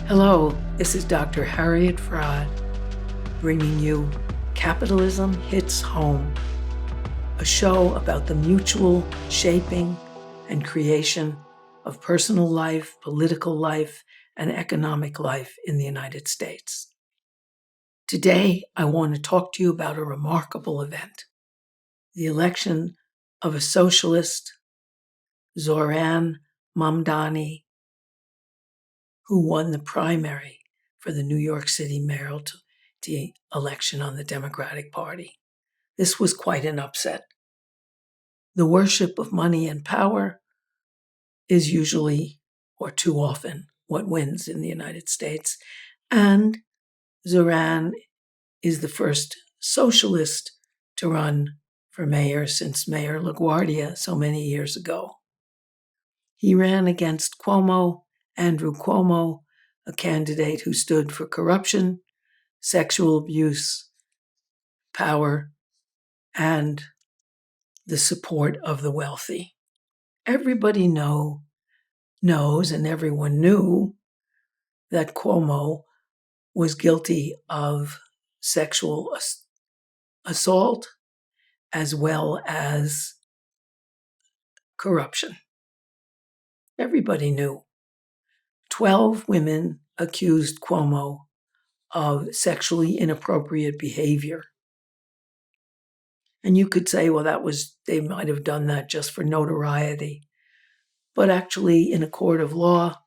Hello, this is Dr. Harriet Fraad bringing you Capitalism Hits Home, a show about the mutual shaping and creation of personal life, political life, and economic life in the United States. Today, I want to talk to you about a remarkable event, the election of a socialist, Zohran Mamdani, who won the primary for the New York City mayoralty election on the Democratic Party. This was quite an upset. The worship of money and power is usually, or too often, what wins in the United States. And Zohran is the first socialist to run for mayor since Mayor LaGuardia so many years ago. He ran against Andrew Cuomo, a candidate who stood for corruption, sexual abuse, power, and the support of the wealthy. Everybody knows, and everyone knew, that Cuomo was guilty of sexual assault as well as corruption. Everybody knew. 12 women accused Cuomo of sexually inappropriate behavior. And you could say, well, they might have done that just for notoriety. But actually, in a court of law,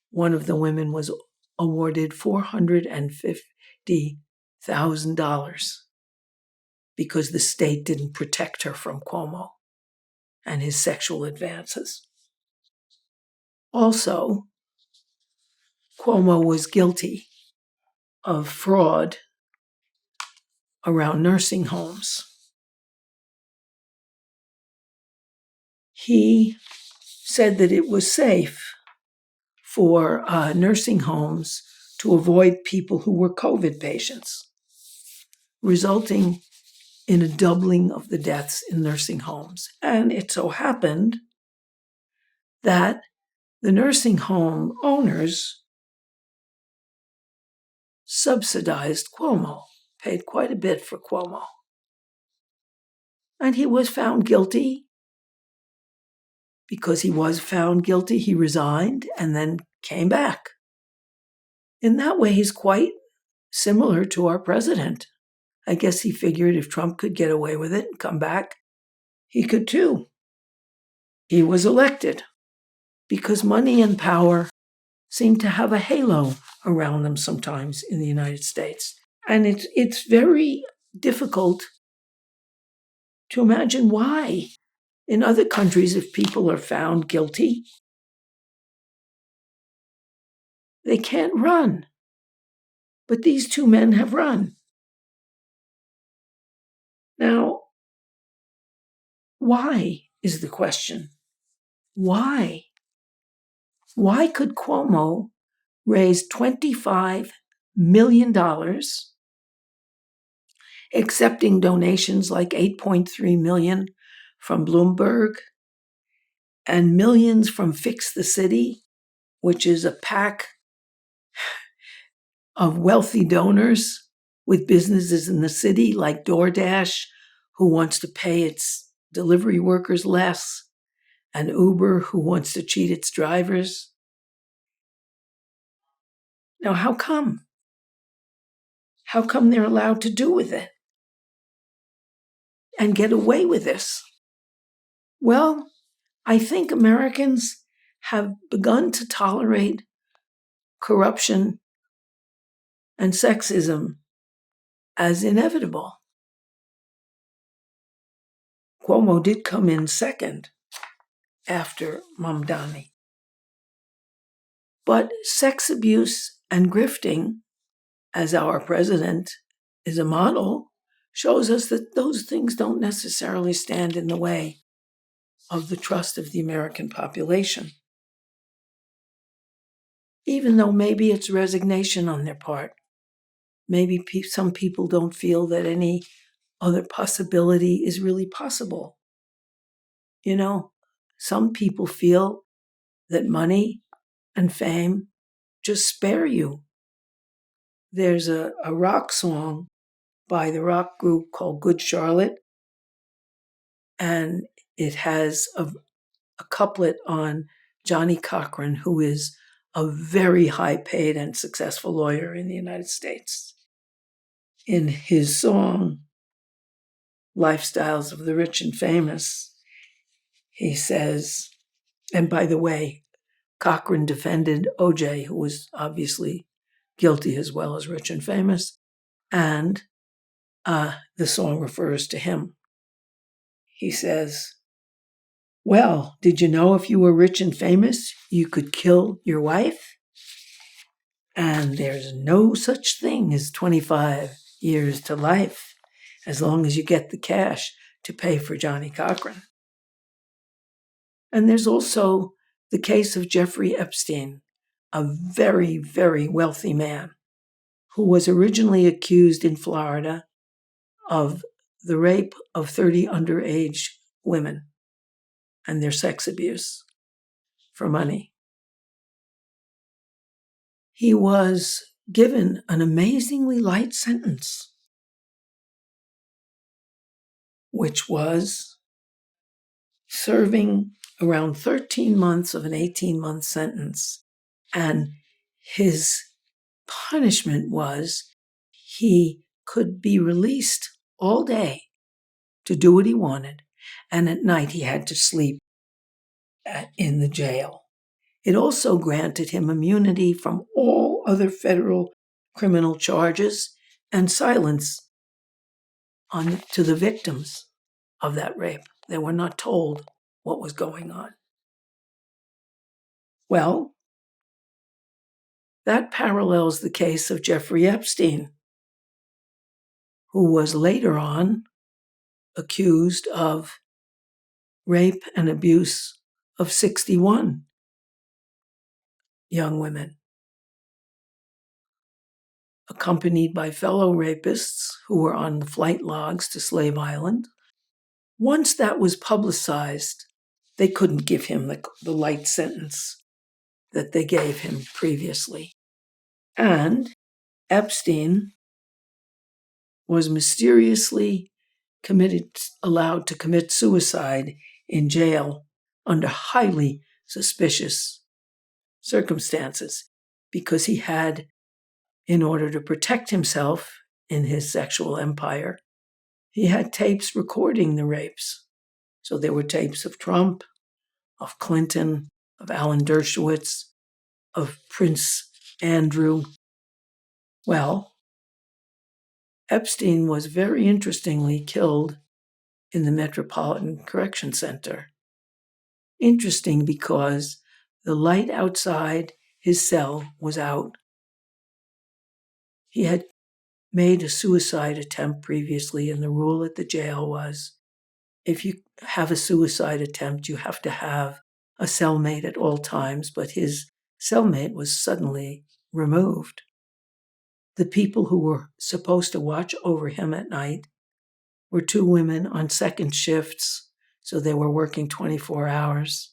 one of the women was awarded $450,000 because the state didn't protect her from Cuomo and his sexual advances. Also, Cuomo was guilty of fraud around nursing homes. He said that it was safe for nursing homes to avoid people who were COVID patients, resulting in a doubling of the deaths in nursing homes. And it so happened that the nursing home owners subsidized Cuomo, paid quite a bit for Cuomo. And he was found guilty. Because he was found guilty, he resigned and then came back. In that way, he's quite similar to our president. I guess he figured if Trump could get away with it and come back, he could too. He was elected because money and power seem to have a halo around them sometimes in the United States. And it's very difficult to imagine why. In other countries, if people are found guilty, they can't run. But these two men have run. Now, why is the question? Why? Why could Cuomo raise $25 million, accepting donations like $8.3 million from Bloomberg and millions from Fix the City, which is a pack of wealthy donors with businesses in the city like DoorDash, who wants to pay its delivery workers less, and Uber, who wants to cheat its drivers? Now, how come? How come they're allowed to do with it and get away with this? Well, I think Americans have begun to tolerate corruption and sexism as inevitable. Cuomo did come in second after Mamdani. But sex abuse and grifting, as our president is a model, shows us that those things don't necessarily stand in the way of the trust of the American population. Even though maybe it's resignation on their part. Maybe some people don't feel that any other possibility is really possible. You know, some people feel that money and fame just spare you. There's a rock song by the rock group called Good Charlotte, and it has a couplet on Johnny Cochran, who is a very high-paid and successful lawyer in the United States. In his song, Lifestyles of the Rich and Famous, he says, and by the way, Cochran defended O.J., who was obviously guilty as well as rich and famous, and the song refers to him. He says, well, did you know if you were rich and famous, you could kill your wife? And there's no such thing as 25 years to life, as long as you get the cash to pay for Johnny Cochran. And there's also the case of Jeffrey Epstein, a very, very wealthy man who was originally accused in Florida of the rape of 30 underage women and their sex abuse for money. He was given an amazingly light sentence, which was serving around 13 months of an 18-month sentence. And his punishment was he could be released all day to do what he wanted, and at night he had to sleep in the jail. It also granted him immunity from all other federal criminal charges and silence to the victims of that rape. They were not told what was going on. Well, that parallels the case of Jeffrey Epstein, who was later on accused of rape and abuse of 61 young women, accompanied by fellow rapists who were on the flight logs to Slave Island. Once that was publicized, they couldn't give him the light sentence that they gave him previously. And Epstein was mysteriously allowed to commit suicide in jail under highly suspicious circumstances, because he had, in order to protect himself in his sexual empire, he had tapes recording the rapes. So there were tapes of Trump, of Clinton, of Alan Dershowitz, of Prince Andrew. Well, Epstein was very interestingly killed in the Metropolitan Correction Center. Interesting because the light outside his cell was out. He had made a suicide attempt previously, and the rule at the jail was if you have a suicide attempt, you have to have a cellmate at all times, but his cellmate was suddenly removed. The people who were supposed to watch over him at night were two women on second shifts, so they were working 24 hours.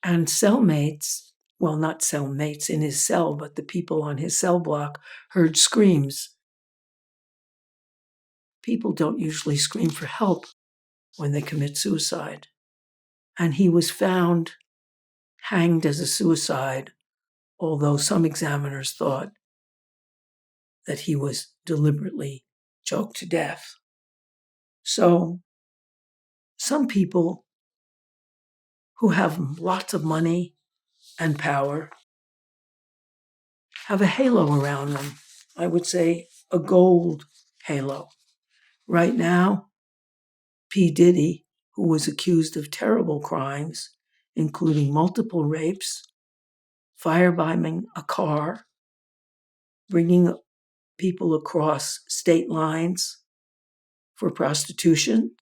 And cellmates, well, not cellmates in his cell, but the people on his cell block heard screams. People don't usually scream for help when they commit suicide. And he was found hanged as a suicide, although some examiners thought that he was deliberately choked to death. So some people who have lots of money and power have a halo around them. I would say a gold halo. Right now, P. Diddy, who was accused of terrible crimes, including multiple rapes, firebombing a car, bringing people across state lines for prostitution,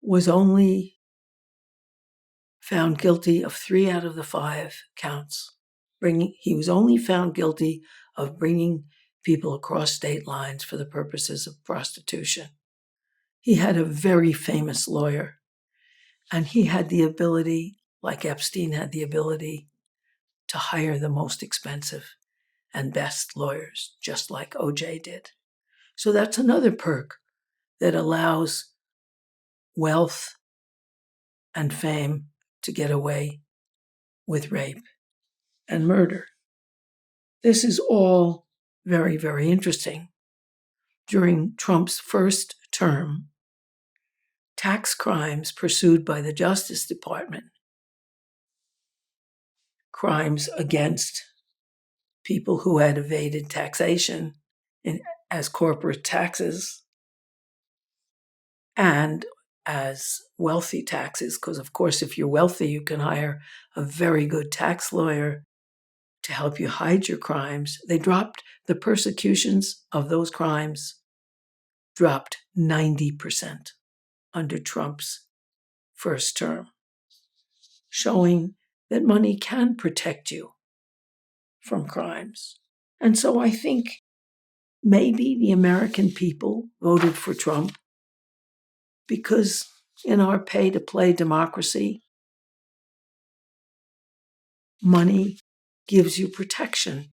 was only found guilty of 3 out of the 5 counts. He was only found guilty of bringing people across state lines for the purposes of prostitution. He had a very famous lawyer, and he had the ability, like Epstein had the ability to hire the most expensive and best lawyers, just like OJ did. So that's another perk that allows wealth and fame to get away with rape and murder. This is all very, very interesting. During Trump's first term, tax crimes pursued by the Justice Department, crimes against people who had evaded taxation as corporate taxes and as wealthy taxes, because of course if you're wealthy you can hire a very good tax lawyer to help you hide your crimes. They dropped the persecutions of those crimes, dropped 90% under Trump's first term, showing that money can protect you from crimes. And so I think maybe the American people voted for Trump because in our pay-to-play democracy, money gives you protection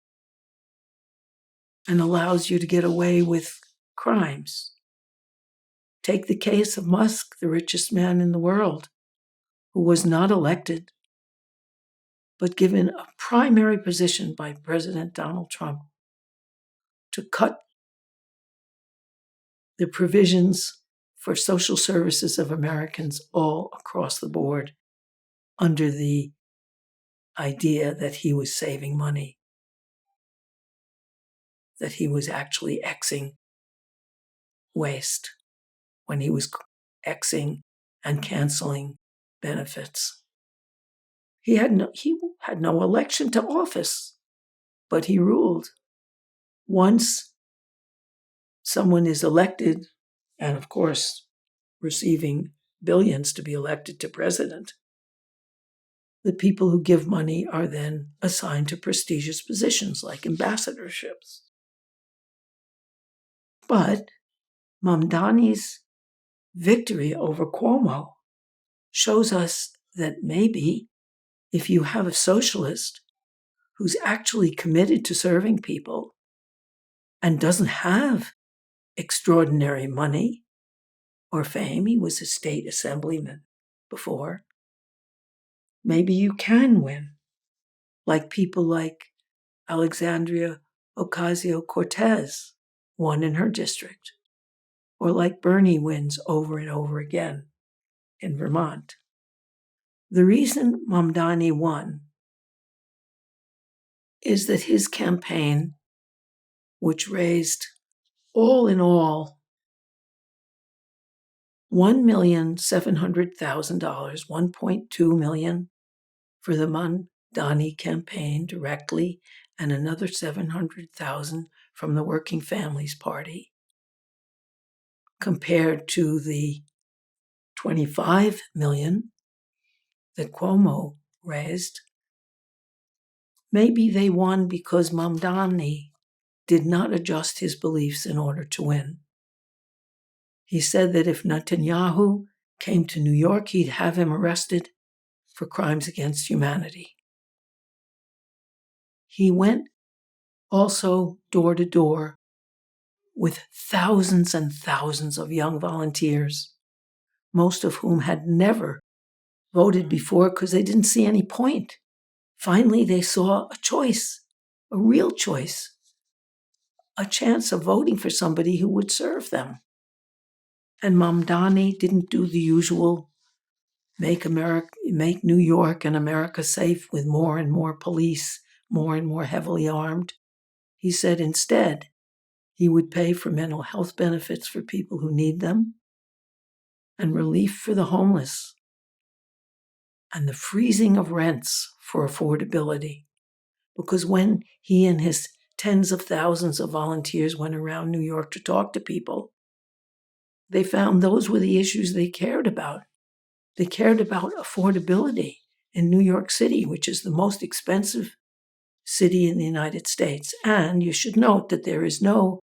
and allows you to get away with crimes. Take the case of Musk, the richest man in the world, who was not elected, but given a primary position by President Donald Trump to cut the provisions for social services of Americans all across the board under the idea that he was saving money, that he was actually Xing waste when he was Xing and canceling benefits. He had no election to office, but he ruled. Once someone is elected, and of course receiving billions to be elected to president, the people who give money are then assigned to prestigious positions like ambassadorships. But Mamdani's victory over Cuomo shows us that maybe if you have a socialist who's actually committed to serving people and doesn't have extraordinary money or fame, he was a state assemblyman before, maybe you can win, like people like Alexandria Ocasio-Cortez won in her district, or like Bernie wins over and over again in Vermont. The reason Mamdani won is that his campaign, which raised all in all $1,700,000, $1.2 million for the Mamdani campaign directly, and another $700,000 from the Working Families Party, compared to the $25 million that Cuomo raised. Maybe they won because Mamdani did not adjust his beliefs in order to win. He said that if Netanyahu came to New York, he'd have him arrested for crimes against humanity. He went also door to door with thousands and thousands of young volunteers, most of whom had never voted before because they didn't see any point. Finally, they saw a choice, a real choice, a chance of voting for somebody who would serve them. And Mamdani didn't do the usual make New York and America safe with more and more police, more and more heavily armed. He said instead he would pay for mental health benefits for people who need them and relief for the homeless and the freezing of rents for affordability. Because when he and his tens of thousands of volunteers went around New York to talk to people, they found those were the issues they cared about. They cared about affordability in New York City, which is the most expensive city in the United States. And you should note that there is no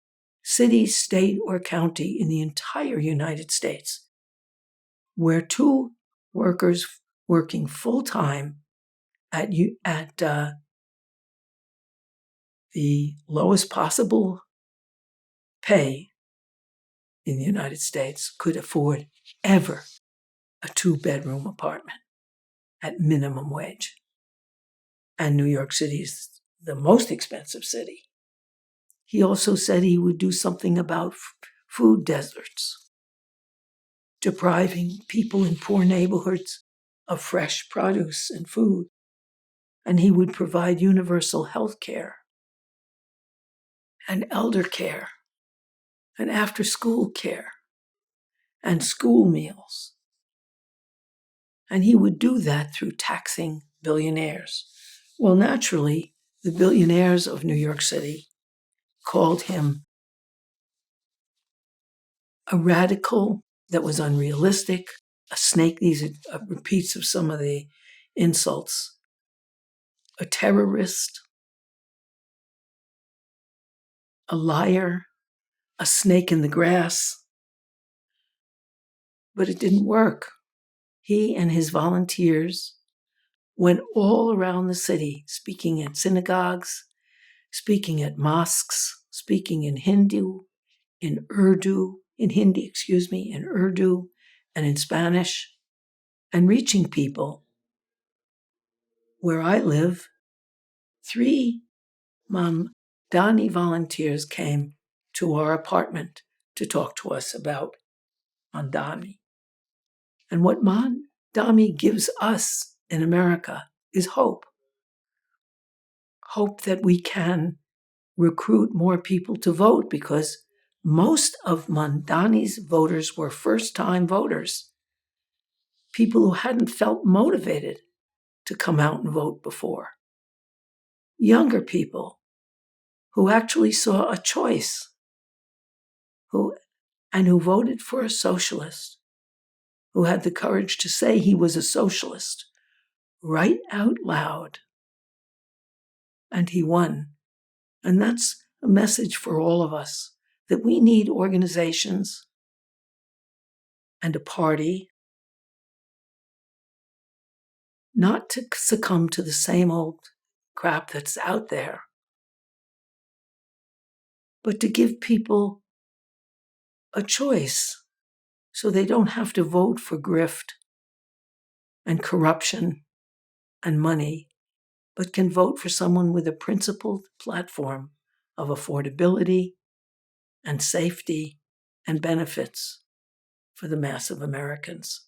city, state, or county in the entire United States where two workers working full-time at the lowest possible pay in the United States, could afford ever a 2-bedroom apartment at minimum wage. And New York City is the most expensive city. He also said he would do something about food deserts, depriving people in poor neighborhoods of fresh produce and food. And he would provide universal health care and elder care and after-school care and school meals. And he would do that through taxing billionaires. Well, naturally, the billionaires of New York City called him a radical that was unrealistic, a snake, these are repeats of some of the insults, a terrorist, a liar, a snake in the grass. But it didn't work. He and his volunteers went all around the city, speaking at synagogues, speaking at mosques, speaking in Hindi, in Urdu, and in Spanish, and reaching people. Where I live, 3 Mamdani volunteers came to our apartment to talk to us about Mamdani. And what Mamdani gives us in America is hope. Hope that we can recruit more people to vote, because most of Mamdani's voters were first-time voters, people who hadn't felt motivated to come out and vote before. Younger people who actually saw a choice, who voted for a socialist, who had the courage to say he was a socialist right out loud. And he won. And that's a message for all of us, that we need organizations and a party not to succumb to the same old crap that's out there, but to give people a choice so they don't have to vote for grift and corruption and money, but can vote for someone with a principled platform of affordability and safety and benefits for the mass of Americans.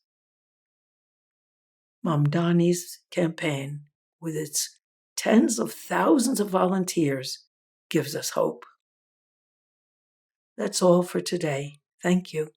Mamdani's campaign, with its tens of thousands of volunteers, gives us hope. That's all for today. Thank you.